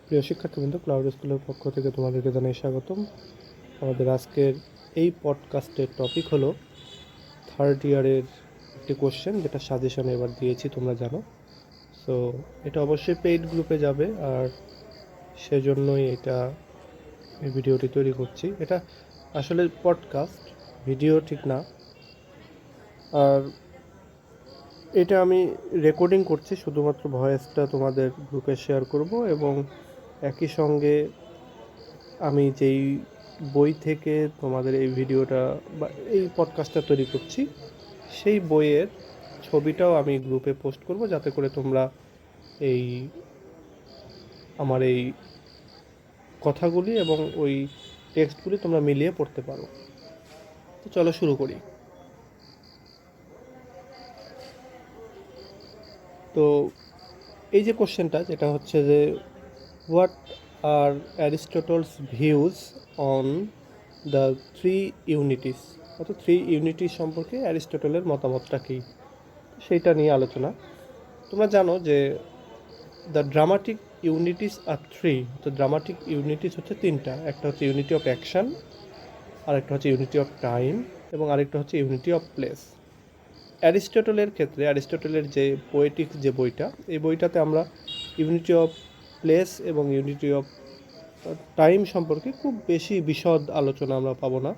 প্রিয় শিক্ষার্থীবৃন্দ, ক্লাউড স্কুলের পক্ষ থেকে তোমাদেরকে জানাই স্বাগতম। আমাদের আজকের এই পডকাস্টের টপিক হলো থার্ড ইয়ারের একটি কোশ্চেন, যেটা সাজেশন এবার দিয়েছি, তোমরা জানো। সো এটা অবশ্যই পেইড গ্রুপে যাবে, আর সেজন্যই এই ভিডিওটি তৈরি করছি। এটা আসলে পডকাস্ট, ভিডিও ঠিক না। আর এটা আমি রেকর্ডিং করছি, শুধুমাত্র ভয়েসটা তোমাদের গ্রুপে শেয়ার করব, এবং একই সঙ্গে আমি যেই বই থেকে তোমাদের এই ভিডিওটা বা এই পডকাস্টটা তৈরি করছি, সেই বইয়ের ছবিটাও আমি গ্রুপে পোস্ট করব, যাতে করে তোমরা এই আমার এই কথাগুলি এবং ওই টেক্সটগুলি তোমরা মিলিয়ে পড়তে পারো। তো চলো শুরু করি। তো এই যে কোশ্চেনটা, যেটা হচ্ছে যে what are Aristotle's views on the three unities, অর্থাৎ থ্রি ইউনিটিস সম্পর্কে অ্যারিস্টটলের মতামতটা কী, সেইটা নিয়ে আলোচনা। তোমরা জানো যে the dramatic unities are three. তো ড্রামাটিক ইউনিটিস হচ্ছে তিনটা। একটা হচ্ছে ইউনিটি অফ অ্যাকশান, আরেকটা হচ্ছে ইউনিটি অফ টাইম, এবং আরেকটা হচ্ছে ইউনিটি অফ প্লেস। অ্যারিস্টটলের ক্ষেত্রে, অ্যারিস্টটলের যে পোয়েটিক্স যে বইটা, এই বইটাতে আমরা ইউনিটি অফ প্লেস এবং ইউনিটি অফ টাইম সম্পর্কে খুব বেশি বিশদ আলোচনা আমরা পাবো না।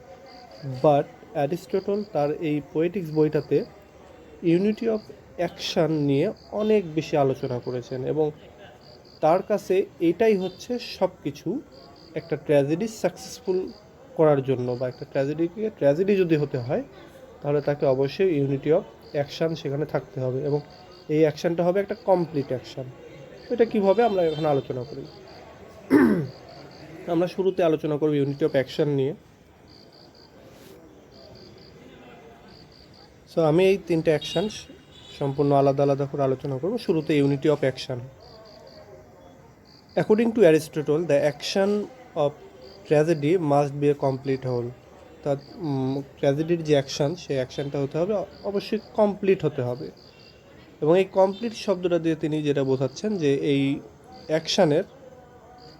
বাট অ্যারিস্টটল তার এই পোয়েটিক্স বইটাতে ইউনিটি অফ অ্যাকশান নিয়ে অনেক বেশি আলোচনা করেছেন, এবং তার কাছে এটাই হচ্ছে সব কিছু। একটা ট্র্যাজেডি সাকসেসফুল করার জন্য, বা একটা ট্র্যাজেডিকে ট্র্যাজেডি যদি হতে হয়, তাহলে তাকে অবশ্যই ইউনিটি অফ অ্যাকশান সেখানে থাকতে হবে, এবং এই অ্যাকশানটা হবে একটা কমপ্লিট অ্যাকশান। এটা কীভাবে আমরা এখন আলোচনা করি। আমরা শুরুতে আলোচনা করব ইউনিটি অফ অ্যাকশান নিয়ে। সো আমি এই তিনটে অ্যাকশান সম্পূর্ণ আলাদা আলাদা করে আলোচনা করব। শুরুতে unity of action. According to Aristotle, the action of tragedy must be a complete whole. তা ট্র্যাজেডির যে অ্যাকশান, সেই অ্যাকশানটা হতে হবে অবশ্যই কমপ্লিট হতে হবে। এবং এই কমপ্লিট শব্দটা দিয়ে তিনি যেটা বোঝাচ্ছেন, যে এই অ্যাকশানের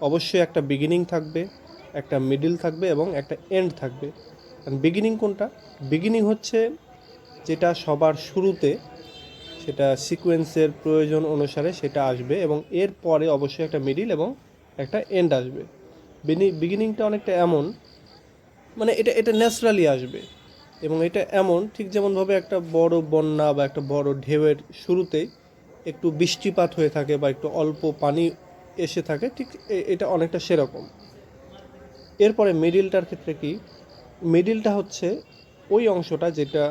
অবশ্যই একটা বিগিনিং থাকবে, একটা মিডিল থাকবে, এবং একটা এন্ড থাকবে। কারণ বিগিনিং কোনটা? বিগিনিং হচ্ছে যেটা সবার শুরুতে, সেটা সিকোয়েন্সের প্রয়োজন অনুসারে সেটা আসবে, এবং এর পরে অবশ্যই একটা মিডিল এবং একটা এন্ড আসবে। বিগিনিংটা অনেকটা এমন, মানে এটা ন্যাচারালি আসবে, এবং এটা এমন ঠিক যেমনভাবে একটা বড় বন্যা বা একটা বড় ঢেউয়ের শুরুতেই একটু বৃষ্টিপাত হয়ে থাকে বা একটু অল্প পানি এসে থাকে, ঠিক এটা অনেকটা সেরকম। এরপরে মিডিলটার ক্ষেত্রে কি? মিডিলটা হচ্ছে ওই অংশটা যেটা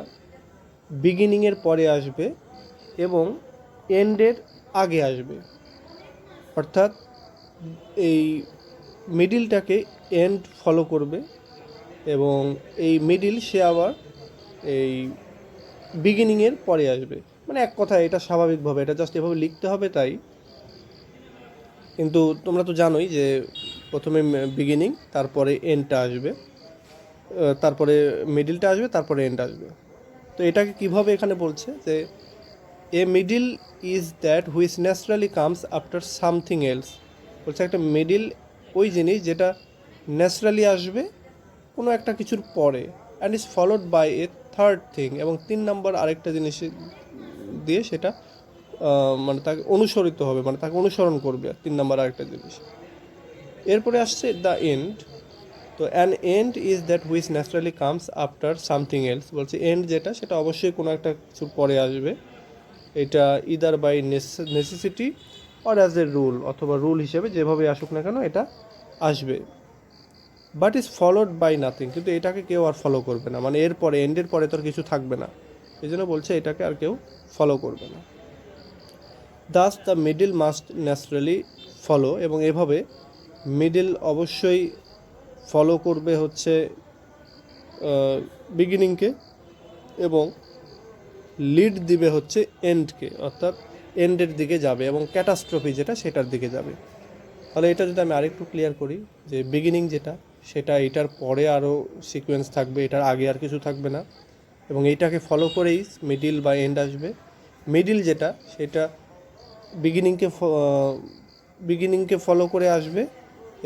বিগিনিংয়ের পরে আসবে এবং এন্ডের আগে আসবে। অর্থাৎ এই মিডিলটাকে এন্ড ফলো করবে, এবং এই মিডিল সে আবার এই বিগিনিংয়ের পরে আসবে। মানে এক কথায় এটা স্বাভাবিকভাবে, এটা জাস্ট এভাবে লিখতে হবে তাই। কিন্তু তোমরা তো জানোই যে প্রথমে বিগিনিং, তারপরে এন্ডটা আসবে, তারপরে মিডিলটা আসবে, তারপরে এন্ড আসবে। তো এটাকে কিভাবে এখানে বলছে, যে a middle is that which naturally comes after something else. বলছে একটা মিডিল ওই জিনিস যেটা ন্যাচারালি আসবে কোনো একটা কিছুর পরে, and is followed by a third thing, এবং তিন নম্বর আরেকটা জিনিস দিয়ে সেটা মানে তাকে অনুসরিত হবে, মানে তাকে অনুসরণ করবে তিন নম্বর আরেকটা জিনিস। এরপরে আসছে দ্য এন্ড। তো an end is that which naturally comes after something else. বলছে এন্ড যেটা, সেটা অবশ্যই কোনো একটা কিছুর পরে আসবে। এটা either by necessity or as a rule, অথবা রুল হিসেবে যেভাবে আসুক না কেন এটা আসবে। But is followed by nothing, কিন্তু এটাকে কেউ আর ফলো করবে না, মানে এরপরে এন্ডের পরে তোর কিছু থাকবে না, এই জন্য বলছে এটাকে আর কেউ ফলো করবে না। Das the middle must naturally follow, এবং এভাবে মিডিল অবশ্যই ফলো করবে হচ্ছে বিগিনিংকে, এবং লিড দিবে হচ্ছে এন্ডকে, অর্থাৎ এন্ডের দিকে যাবে, এবং ক্যাটাস্ট্রফি যেটা সেটার দিকে যাবে। তাহলে এটা যদি আমি আরেকটু ক্লিয়ার করি, যে বিগিনিং যেটা, সেটা এটার পরে আরও সিকোয়েন্স থাকবে, এটার আগে আর কিছু থাকবে না, এবং এইটাকে ফলো করেই মিডিল বা এন্ড আসবে। মিডিল যেটা, সেটা বিগিনিংকে বিগিনিংকে ফলো করে আসবে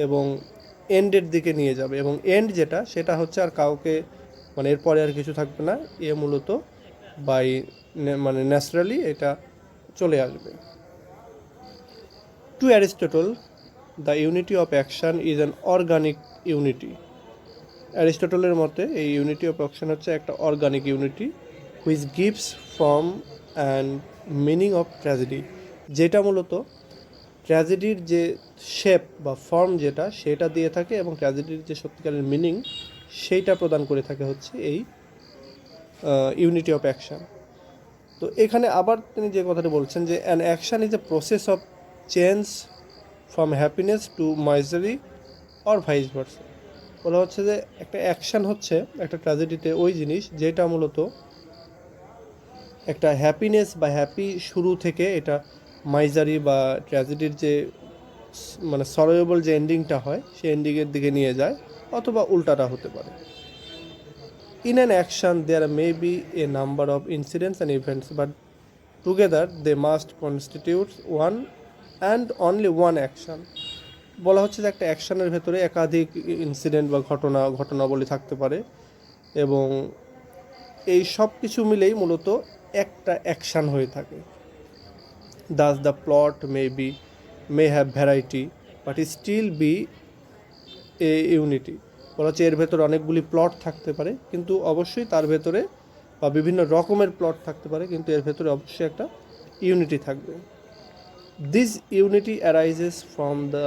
এবং এন্ডের দিকে নিয়ে যাবে, এবং এন্ড যেটা সেটা হচ্ছে আর কাউকে মানে এরপরে আর কিছু থাকবে না, মূলত বাই মানে ন্যাচারালি এটা চলে আসবে। To Aristotle, the unity of action is an organic unity. অ্যারিস্টটলের মতে এই ইউনিটি অফ অ্যাকশন হচ্ছে একটা organic unity which gives form and meaning of tragedy, যেটা মূলত ট্র্যাজেডির যে শেপ বা ফর্ম যেটা সেটা দিয়ে থাকে এবং ট্র্যাজেডির যে সত্যিকারের মিনিং সেইটা প্রদান করে থাকে হচ্ছে এই ইউনিটি অফ অ্যাকশন। তো এখানে আবার তিনি যে কথাটি বলছেন যে an action is a process of change from happiness two মাইজারি or vice versa. বলা হচ্ছে যে একটা অ্যাকশান হচ্ছে একটা ট্র্যাজেডিতে ওই জিনিস যেটা মূলত একটা হ্যাপিনেস বা হ্যাপি শুরু থেকে এটা মাইজারি বা ট্র্যাজেডির যে মানে সরোয়েবল যে এন্ডিংটা হয় সেই এন্ডিংয়ের দিকে নিয়ে যায়, অথবা উল্টাটা হতে পারে। In an action there may be a number of incidents and events but together they must constitute one and only one action. বলা হচ্ছে যে একটা অ্যাকশনের ভেতরে একাধিক ইনসিডেন্ট বা ঘটনাবলী থাকতে পারে এবং এই সব কিছু মিলেই মূলত একটা অ্যাকশান হয়ে থাকে। Thus the plot may have variety but still be a unity. বলা হচ্ছে এর ভেতরে অনেকগুলি প্লট থাকতে পারে, কিন্তু অবশ্যই তার ভেতরে বা বিভিন্ন রকমের প্লট থাকতে পারে, কিন্তু এর ভেতরে অবশ্যই একটা ইউনিটি থাকবে। This unity arises from the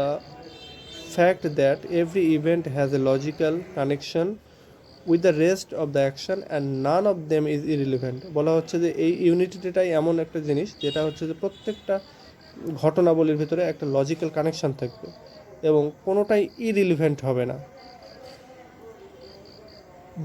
fact that every event has a logical connection with the rest of the action and none of them is irrelevant। বলা হচ্ছে যে এই ইউনিটিটাই এমন একটা জিনিস যেটা হচ্ছে যে প্রত্যেকটা ঘটনাবলীর ভিতরে একটা লজিক্যাল কানেকশন থাকবে এবং কোনোটাই ইরিলিভেন্ট হবে না।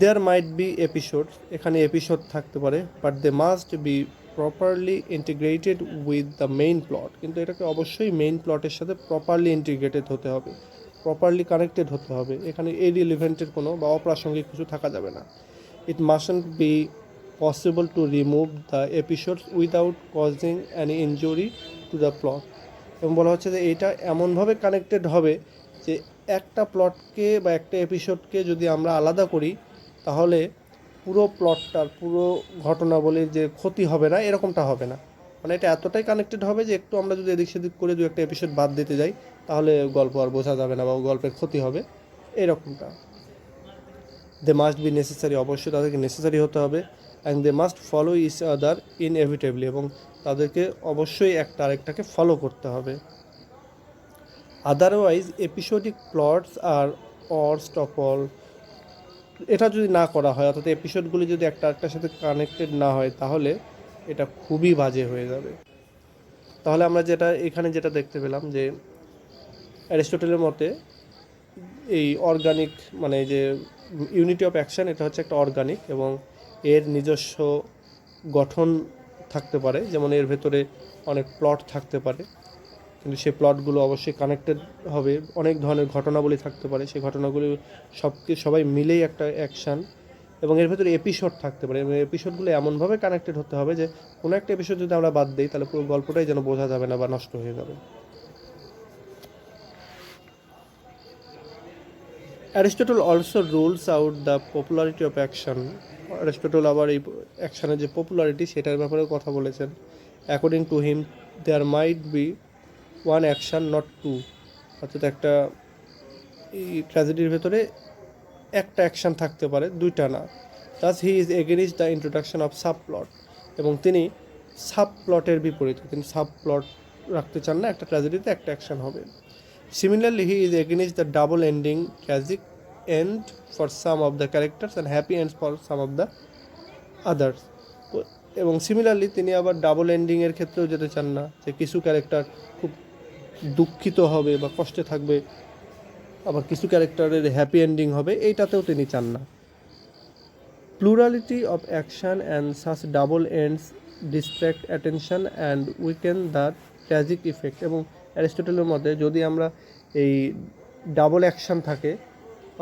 দেয়ার মাইট বি এপিসোড, এখানে এপিসোড থাকতে পারে, but they must be properly integrated with the main plot, কিন্তু এটাকে অবশ্যই মেইন প্লটের সাথে প্রপারলি ইন্টিগ্রেটেড হতে হবে, প্রপারলি কানেক্টেড হতে হবে। এখানে ইরিলিভেন্টের কোনো বা অপ্রাসঙ্গিক কিছু থাকা যাবে না। It mustn't be possible to remove the episodes without causing any injury to the plot. এবং বলা হচ্ছে যে এইটা এমনভাবে কানেক্টেড হবে যে একটা প্লটকে বা একটা এপিসোডকে যদি আমরা আলাদা করি তাহলে পুরো প্লটটার পুরো ঘটনাবলীর যে ক্ষতি হবে না এরকমটা হবে না। মানে এটা এতটাই কানেক্টেড হবে যে একটু আমরা যদি এদিক সেদিক করে দু একটা এপিসোড বাদ দিতে যাই তাহলে গল্প আর বোঝা যাবে না বা গল্পের ক্ষতি হবে, এরকমটা। দে মাস্ট বি নেসেসারি, অবশ্যই তাদেরকে নেসেসারি হতে হবে। And they must follow each other inevitably, এবং তাদেরকে অবশ্যই একটা আরেকটাকে ফলো করতে হবে। Otherwise episodic plots are worst of all, এটা যদি না করা হয় অর্থাৎ এপিসোডগুলি যদি একটা আরেকটার সাথে কানেক্টেড না হয় তাহলে এটা খুবই বাজে হয়ে যাবে। তাহলে আমরা এখানে যেটা দেখতে পেলাম যে অ্যারিস্টটলের মতে এই অর্গানিক মানে যে ইউনিটি অফ অ্যাকশন এটা হচ্ছে একটা অর্গানিক এবং এর নিজস্ব গঠন থাকতে পারে, যেমন এর ভেতরে অনেক প্লট থাকতে পারে কিন্তু সেই প্লটগুলো অবশ্যই কানেক্টেড হবে, অনেক ধরনের ঘটনাবলী থাকতে পারে, সেই ঘটনাগুলি সবাই মিলেই একটা অ্যাকশান, এবং এর ভেতরে এপিসোড থাকতে পারে এবং এপিসোডগুলো এমনভাবে কানেক্টেড হতে হবে যে কোনো একটা এপিসোড যদি আমরা বাদ দিই তাহলে পুরো গল্পটাই যেন বোঝা যাবে না বা নষ্ট হয়ে যাবে। Aristotle also rules out the popularity of action. Aristotle আবার এই অ্যাকশানের যে পপুলারিটি সেটার ব্যাপারেও কথা বলেছেন। According to him there might be one action not two, অর্থাৎ একটা এই ট্র্যাজেডির ভেতরে একটা অ্যাকশান থাকতে পারে, দুইটা না। দাস হি is against the introduction of sub plot, এবং তিনি সাব প্লটের বিপরীতে, তিনি সাব প্লট রাখতে চান না, একটা ট্র্যাজেডিতে একটা অ্যাকশান হবে। Similarly he is against the double ending tragic end for some of the characters and happy ends for some of the others. এবং সিমিলারলি তিনি আবার ডাবল এন্ডিংয়ের ক্ষেত্রেও যেতে চান না, যে কিছু ক্যারেক্টার খুব দুঃখিত হবে বা কষ্টে থাকবে, আবার কিছু ক্যারেক্টারের হ্যাপি এন্ডিং হবে, এইটাতেও তিনি চান না। Plurality of action and such double ends distract attention and weaken the tragic effect. এবং অ্যারিস্টটলের মতে যদি আমরা এই ডাবল অ্যাকশান থাকে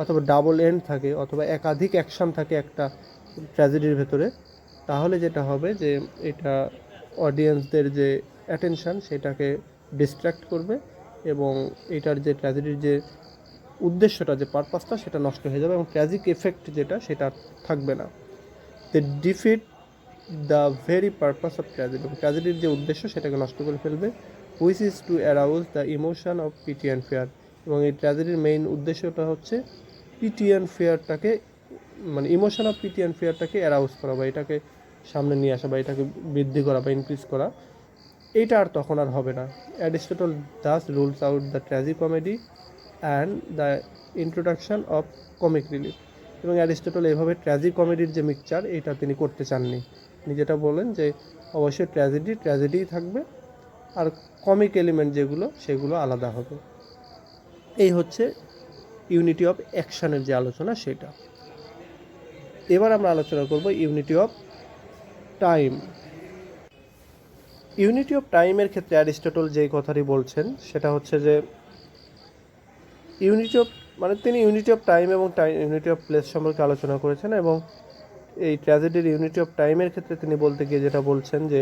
অথবা ডাবল এন্ড থাকে অথবা একাধিক অ্যাকশান থাকে একটা ট্র্যাজেডির ভেতরে, তাহলে যেটা হবে যে এটা অডিয়েন্সদের যে অ্যাটেনশন সেটাকে ডিস্ট্র্যাক্ট করবে এবং এটার যে ট্র্যাজেডির যে উদ্দেশ্যটা, যে পারপাসটা, সেটা নষ্ট হয়ে যাবে এবং ট্র্যাজিক এফেক্ট যেটা সেটা থাকবে না। They defeat the very purpose of tragedy, ট্র্যাজেডির যে উদ্দেশ্য সেটাকে নষ্ট করে ফেলবে, which is to arouse the emotion of pity and fear. এবং এই ট্র্যাজেডির মেইন উদ্দেশ্যটা হচ্ছে পিটি অ্যান্ড ফেয়ারটাকে, মানে emotion of pity and ফেয়ারটাকে arouse করা, বা এটাকে সামনে নিয়ে আসা, বা এটাকে বৃদ্ধি করা বা ইনক্রিজ করা। এইটা আর তখন আর হবে না। Aristotle Das rules out the tragi comedy and the introduction of comic relief. এবং অ্যারিস্টটল এইভাবে ট্র্যাজি কমেডির যে মিক্সচার, এটা তিনি করতে চাননি। তিনি যেটা বলেন যে অবশ্যই ট্র্যাজেডিই থাকবে, আর কমিক এলিমেন্ট যেগুলো সেগুলো আলাদা হবে। এই হচ্ছে ইউনিটি অফ অ্যাকশানের যে আলোচনা সেটা। এবার আমরা আলোচনা করব unity of time. Unity of টাইমের ক্ষেত্রে অ্যারিস্টটল যেই কথাটি বলছেন সেটা হচ্ছে যে ইউনিটি অফ, মানে তিনি ইউনিটি অফ টাইম এবং ইউনিটি অফ প্লেস সম্পর্কে আলোচনা করেছেন, এবং এই ট্র্যাজেডির ইউনিটি অফ টাইমের ক্ষেত্রে তিনি বলতে গিয়ে যেটা বলছেন যে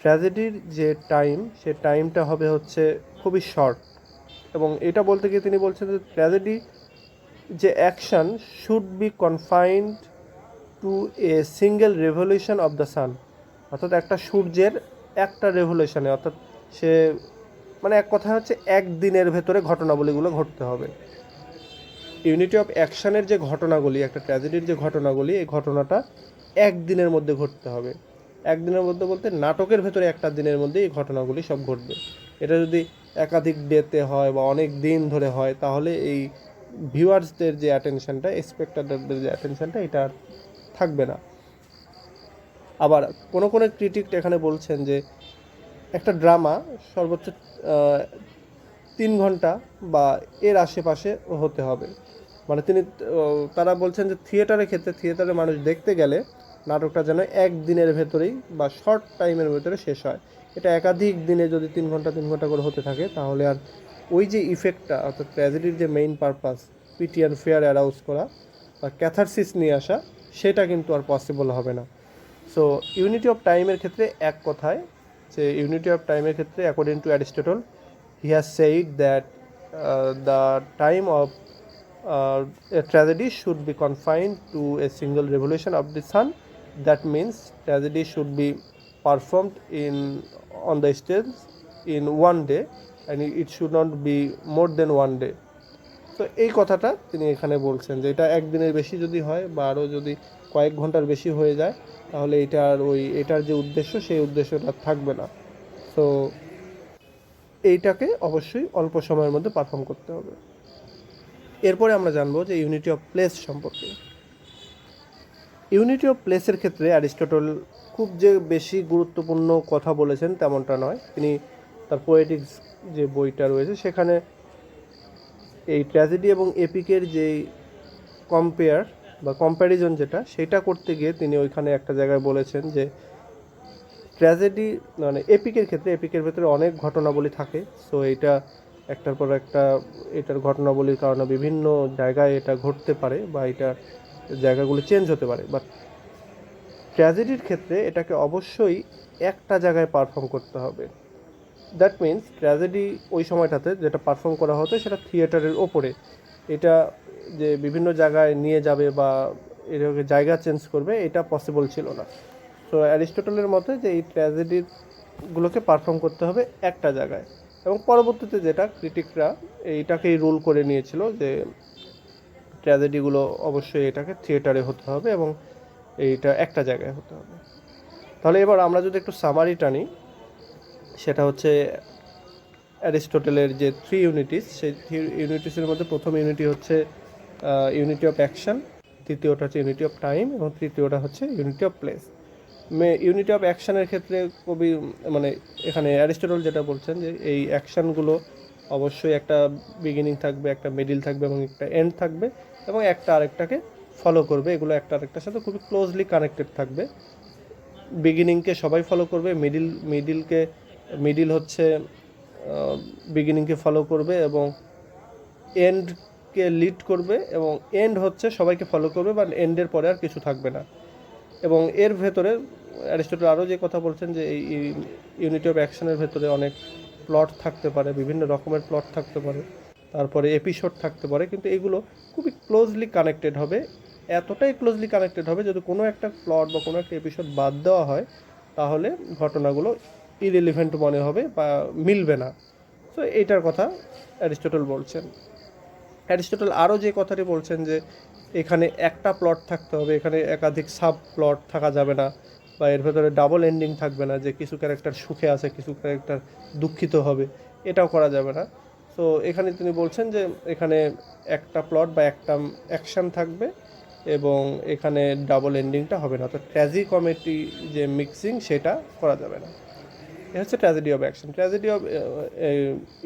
ট্র্যাজেডির যে টাইম, সে টাইমটা হবে হচ্ছে খুবই শর্ট। এবং এটা বলতে গিয়ে তিনি বলছেন যে ট্র্যাজেডি যে action should be confined two a single revolution of the sun, অর্থাৎ একটা সূর্যের একটা রেভলিউশনে, অর্থাৎ সে, মানে এক কথা হচ্ছে একদিনের ভেতরে ঘটনাবলীগুলো ঘটতে হবে। ইউনিটি অফ অ্যাকশানের যে ঘটনাগুলি, একটা ট্র্যাজেডির যে ঘটনাগুলি, এই ঘটনাটা একদিনের মধ্যে ঘটতে হবে। একদিনের মধ্যে বলতে নাটকের ভেতরে একটা দিনের মধ্যে এই ঘটনাগুলি সব ঘটবে। এটা যদি একাধিক ডেতে হয় বা অনেক দিন ধরে হয়, তাহলে এই ভিউয়ার্সদের যে অ্যাটেনশনটা, স্পেক্টারদের যে অ্যাটেনশনটা, এটা থাকবে না। আবার কোনো ক্রিটিক এখানে বলছেন যে একটা ড্রামা সর্বোচ্চ 3 ঘন্টা বা এর আশেপাশে হতে হবে। মানে তারা বলছেন যে থিয়েটারে মানুষ দেখতে গেলে নাটকটা যেন একদিনের ভেতরেই বা শর্ট টাইমের ভেতরে শেষ হয়। এটা একাধিক দিনে যদি 3 ঘন্টা করে হতে থাকে, তাহলে আর ওই যে ইফেক্টটা, অর্থাৎ ট্র্যাজেডির যে main purpose, pity and fear arouse করা বা ক্যাথারসিস নিয়ে আসা, সেটা কিন্তু আর পসিবল হবে না। সো ইউনিটি অফ টাইমের ক্ষেত্রে এক কথায়, যে ইউনিটি অফ টাইমের ক্ষেত্রে according to Aristotle, he has said that the time of a tragedy should be confined to a single revolution of the sun. That means tragedy should be performed on the stage in one day, and it should not be more than one day. তো এই কথাটা তিনি এখানে বলছেন যে এটা একদিনের বেশি যদি হয় বা আরও যদি কয়েক ঘন্টার বেশি হয়ে যায়, তাহলে এটার যে উদ্দেশ্য, সেই উদ্দেশ্যটা থাকবে না। তো এইটাকে অবশ্যই অল্প সময়ের মধ্যে পারফর্ম করতে হবে। এরপরে আমরা জানবো যে ইউনিটি অফ প্লেস সম্পর্কে। ইউনিটি অফ প্লেসের ক্ষেত্রে অ্যারিস্টটল খুব যে বেশি গুরুত্বপূর্ণ কথা বলেছেন তেমনটা নয়। তিনি তার পোয়েটিক্স যে বইটা রয়েছে, সেখানে এই ট্র্যাজেডি এবং এপিকের যেই কম্প্যারিজন যেটা, সেটা করতে গিয়ে তিনি ওইখানে একটা জায়গায় বলেছেন যে ট্র্যাজেডি, মানে এপিকের ভেতরে অনেক ঘটনাবলী থাকে। সো এইটা একটার পর একটা, এটার ঘটনাবলীর কারণে বিভিন্ন জায়গায় এটা ঘটতে পারে বা এটা জায়গাগুলো চেঞ্জ হতে পারে। বাট ট্র্যাজেডির ক্ষেত্রে এটাকে অবশ্যই একটা জায়গায় পারফর্ম করতে হবে। দ্যাট মিনস ট্র্যাজেডি ওই সময়টাতে যেটা পারফর্ম করা হতো সেটা থিয়েটারের ওপরে, এটা যে বিভিন্ন জায়গায় নিয়ে যাবে বা এটাকে জায়গা চেঞ্জ করবে, এটা পসিবল ছিল না। তো অ্যারিস্টটলের মতে যে এই ট্র্যাজেডিগুলোকে পারফর্ম করতে হবে একটা জায়গায়, এবং পরবর্তীতে যেটা ক্রিটিকরা এইটাকেই রুল করে নিয়েছিল যে ট্র্যাজেডিগুলো অবশ্যই এটাকে থিয়েটারে হতে হবে এবং এইটা একটা জায়গায় হতে হবে। তাহলে এবার আমরা যদি একটু সামারি টানি, সেটা হচ্ছে অ্যারিস্টটলের যে 3 ইউনিটিস, সেই 3 ইউনিটিসের মধ্যে প্রথম ইউনিটি হচ্ছে ইউনিটি অফ অ্যাকশন, দ্বিতীয়টা হচ্ছে ইউনিটি অফ টাইম, এবং তৃতীয়টা হচ্ছে unity of place. Unity of অ্যাকশানের ক্ষেত্রে মানে এখানে অ্যারিস্টটল যেটা বলছেন যে এই অ্যাকশানগুলো অবশ্যই একটা বিগিনিং থাকবে, একটা মিডিল থাকবে এবং একটা এন্ড থাকবে, এবং একটা আরেকটাকে ফলো করবে। এগুলো একটা আরেকটার সাথে খুবই ক্লোজলি কানেক্টেড থাকবে। বিগিনিংকে সবাই ফলো করবে, মিডিল হচ্ছে বিগিনিংকে ফলো করবে এবং এন্ডকে লিড করবে, এবং এন্ড হচ্ছে সবাইকে ফলো করবে, বা এন্ডের পরে আর কিছু থাকবে না। এবং এর ভেতরে অ্যারিস্টটল আরও যে কথা বলছেন যে এই ইউনিটি অফ অ্যাকশনের ভেতরে অনেক প্লট থাকতে পারে, বিভিন্ন রকমের প্লট থাকতে পারে, তারপরে এপিসোড থাকতে পারে, কিন্তু এগুলো খুবই ক্লোজলি কানেক্টেড হবে, এতটাই ক্লোজলি কানেক্টেড হবে যদি কোনো একটা প্লট বা কোনো একটা এপিসোড বাদ দেওয়া হয় তাহলে ঘটনাগুলো ইরেলিভেন্ট মনে হবে বা মিলবে না। সো এইটার কথা অ্যারিস্টটল বলছেন। অ্যারিস্টটল আরও যে কথাটি বলছেন যে এখানে একটা প্লট থাকতে হবে, এখানে একাধিক সাব প্লট থাকা যাবে না, বা এর ভেতরে ডাবল এন্ডিং থাকবে না যে কিছু ক্যারেক্টার সুখে আছে কিছু ক্যারেক্টার দুঃখিত হবে, এটাও করা যাবে না। সো এখানে তিনি বলছেন যে এখানে একটা প্লট বা একটা অ্যাকশান থাকবে এবং এখানে ডাবল এন্ডিংটা হবে না, তো ট্র্যাজি কমেডি যে মিক্সিং সেটা করা যাবে না। এ হচ্ছে tragedy of action. Tragedy of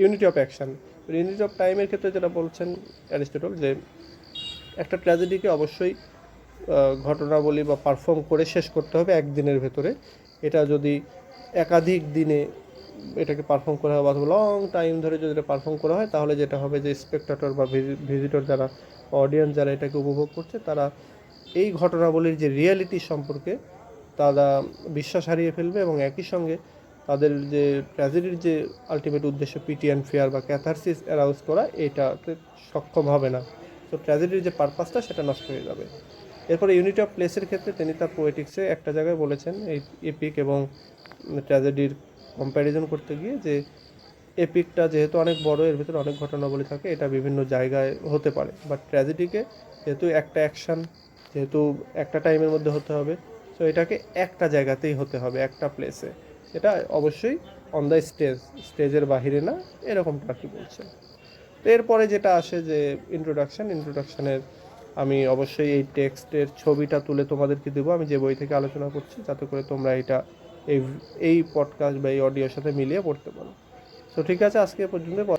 unity of action, unity of টাইমের ক্ষেত্রে যেটা বলছেন অ্যারিস্টটল যে একটা ট্র্যাজেডিকে অবশ্যই ঘটনাবলী বা পারফর্ম করে শেষ করতে হবে একদিনের ভেতরে। এটা যদি একাধিক দিনে এটাকে পারফর্ম করা হয় বা লং টাইম ধরে যদি এটা পারফর্ম করা হয় তাহলে যেটা হবে যে স্পেক্টাটর বা ভিজিটর যারা, অডিয়েন্স যারা এটাকে উপভোগ করছে তারা এই ঘটনাবলীর যে রিয়েলিটি সম্পর্কে তারা বিশ্বাস হারিয়ে ফেলবে এবং একই সঙ্গে তাদের যে ট্র্যাজেডির যে আলটিমেট উদ্দেশ্য পিটি অ্যান্ড ফেয়ার বা ক্যাথারসিস অ্যারাউজ করা এটাতে সক্ষম হবে না। তো ট্র্যাজেডির যে পারপাসটা সেটা নষ্ট হয়ে যাবে। এরপরে ইউনিটি অফ প্লেসের ক্ষেত্রে তিনি তার পোয়েটিক্সে একটা জায়গায় বলেছেন এই এপিক এবং ট্র্যাজেডির কম্প্যারিজন করতে গিয়ে যে এপিকটা যেহেতু অনেক বড়, এর ভিতরে অনেক ঘটনাবলী থাকে, এটা বিভিন্ন জায়গায় হতে পারে, বাট ট্র্যাজেডিকে যেহেতু একটা অ্যাকশান, যেহেতু একটা টাইমের মধ্যে হতে হবে, সো এটাকে একটা জায়গাতেই হতে হবে, একটা প্লেসে, এটা অবশ্যই অন দ্য স্টেজের বাহিরে না, এরকমটা আর কি বলছে। তো এরপরে যেটা আসে যে ইন্ট্রোডাকশানের আমি অবশ্যই এই টেক্সটের ছবিটা তুলে তোমাদেরকে দেবো, আমি যে বই থেকে আলোচনা করছি, যাতে করে তোমরা এটা এই পডকাস্ট বা এই অডিওর সাথে মিলিয়ে পড়তে পারো। তো ঠিক আছে, আজকে পর্যন্ত।